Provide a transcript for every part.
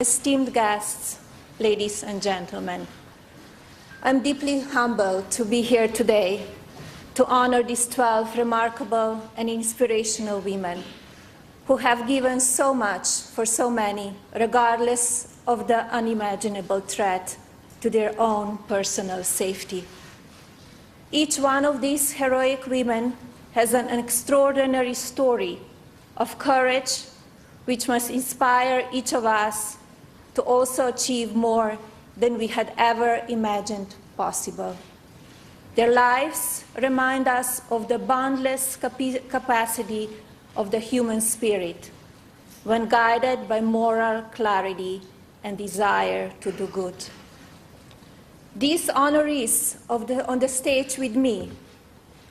esteemed guests, ladies and gentlemen, I'm deeply humbled to be here today to honor these 12 remarkable and inspirational women who have given so much for so many, regardless of the unimaginable threat to their own personal safety. Each one of these heroic women has an extraordinary story of courage which must inspire each of us to also achieve more than we had ever imagined possible. Their lives remind us of the boundless capacity of the human spirit when guided by moral clarity and desire to do good. These honorees on the stage with me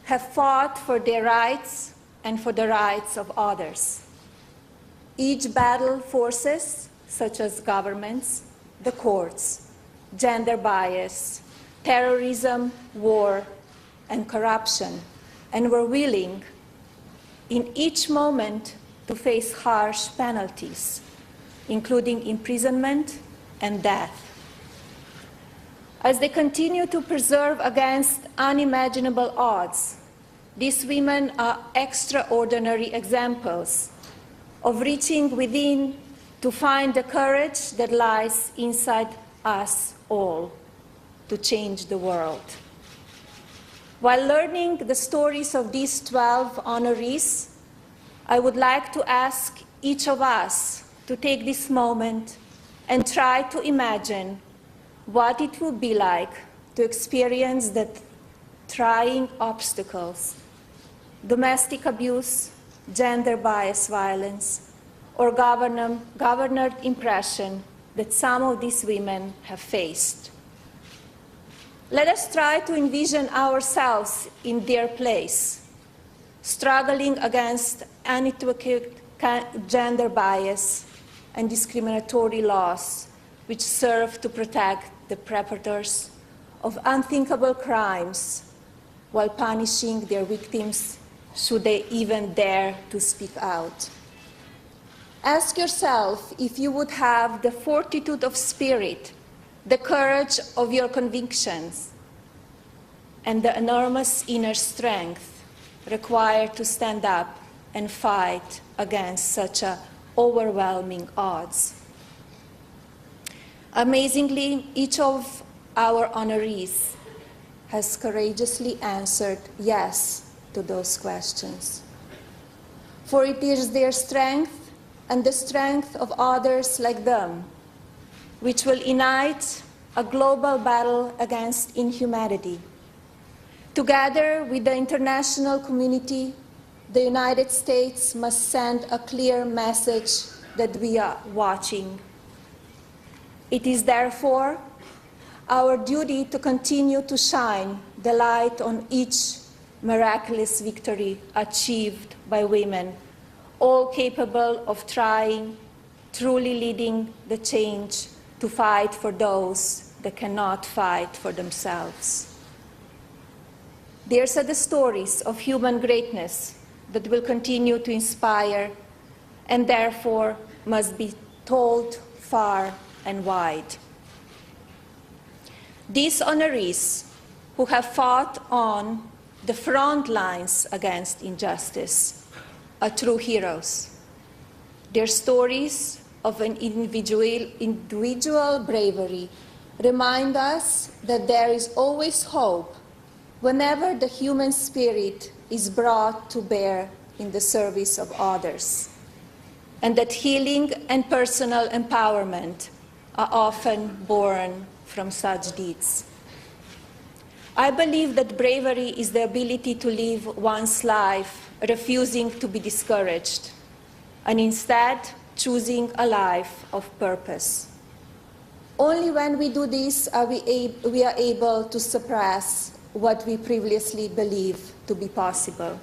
have fought for their rights and for the rights of others. Each battled forces such as governments, the courts, gender bias, terrorism, war, and corruption, and were willing in each moment to face harsh penalties, including imprisonment and death. As they continue to preserve against unimaginable odds, these women are extraordinary examples of reaching within to find the courage that lies inside us all to change the world. While learning the stories of these 12 honorees, I would like to ask each of us to take this moment and try to imagine what it would be like to experience the trying obstacles, domestic abuse, gender bias violence, or governed impression that some of these women have faced. Let us try to envision ourselves in their place, struggling against unequivocal gender bias and discriminatory laws which serve to protect the perpetrators of unthinkable crimes while punishing their victims should they even dare to speak out. Ask yourself if you would have the fortitude of spirit, the courage of your convictions, and the enormous inner strength required to stand up and fight against such overwhelming odds. Amazingly, each of our honorees has courageously answered yes to those questions. For it is their strength and the strength of others like them which will unite a global battle against inhumanity. Together with the international community, the United States must send a clear message that we are watching. It is therefore our duty to continue to shine the light on each miraculous victory achieved by women, all capable of trying, truly leading the change to fight for those that cannot fight for themselves. These are the stories of human greatness that will continue to inspire and therefore must be told far and wide. These honorees who have fought on the front lines against injustice are true heroes. Their stories of an individual bravery remind us that there is always hope whenever the human spirit is brought to bear in the service of others, and that healing and personal empowerment are often born from such deeds. I believe that bravery is the ability to live one's life refusing to be discouraged, and instead choosing a life of purpose. Only when we do this are we are able to suppress what we previously believed to be possible.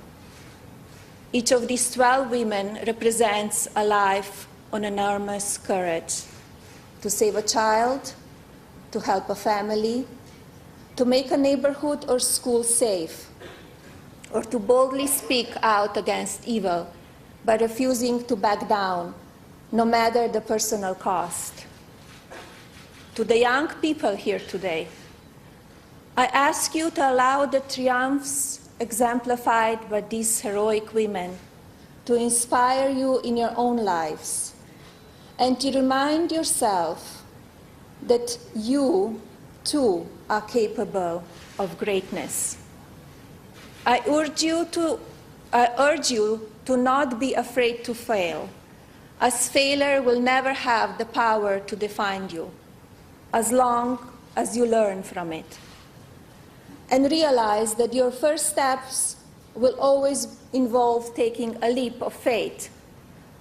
Each of these 12 women represents a life of enormous courage to save a child, to help a family, to make a neighborhood or school safe, or to boldly speak out against evil by refusing to back down, no matter the personal cost. to the young people here today, I ask you to allow the triumphs exemplified by these heroic women to inspire you in your own lives, and to remind yourself that you, too, are capable of greatness. I urge you to not be afraid to fail, as failure will never have the power to define you, as long as you learn from it. And realize that your first steps will always involve taking a leap of faith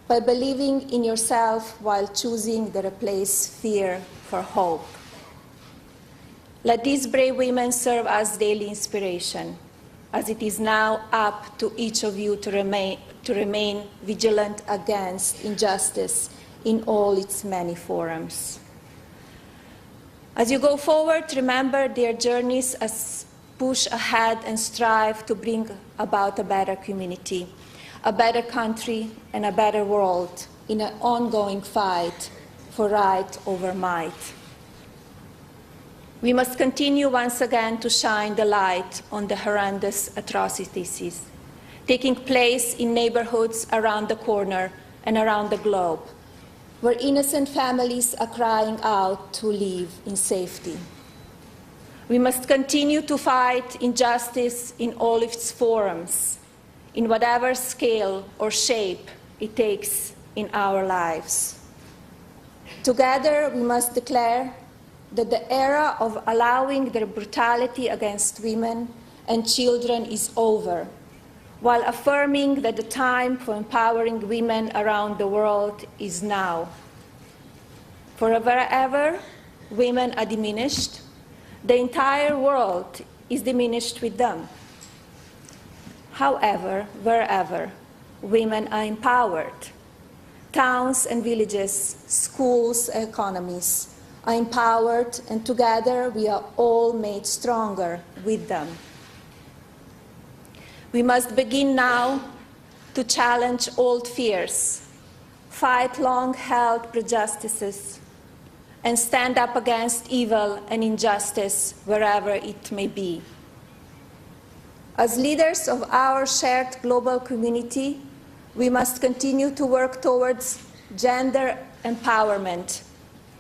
by believing in yourself while choosing to replace fear for hope. Let these brave women serve as daily inspiration, as it is now up to each of you to remain vigilant against injustice in all its many forms. As you go forward, remember their journeys as push ahead and strive to bring about a better community, a better country, and a better world in an ongoing fight for right over might. We must continue once again to shine the light on the horrendous atrocities taking place in neighborhoods around the corner and around the globe, where innocent families are crying out to live in safety. We must continue to fight injustice in all its forms, in whatever scale or shape it takes in our lives. Together, we must declare that the era of allowing the brutality against women and children is over, while affirming that the time for empowering women around the world is now. For wherever women are diminished, the entire world is diminished with them. However, wherever women are empowered, towns and villages, schools, economies are empowered, and together we are all made stronger with them. We must begin now to challenge old fears, fight long-held prejudices, and stand up against evil and injustice wherever it may be. As leaders of our shared global community, we must continue to work towards gender empowerment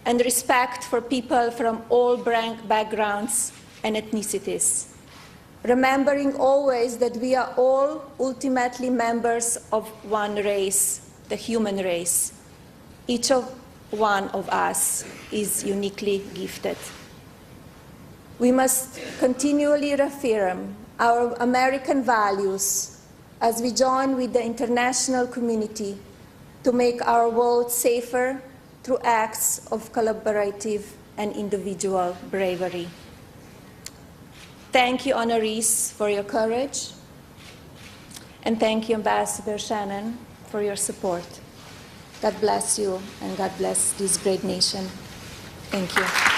and respect for people from all backgrounds and ethnicities, remembering always that we are all ultimately members of one race, the human race. Each one of us is uniquely gifted. We must continually reaffirm our American values as we join with the international community to make our world safer through acts of collaborative and individual bravery. Thank you, honorees, for your courage, and thank you, Ambassador Shannon, for your support. God bless you, and God bless this great nation. Thank you.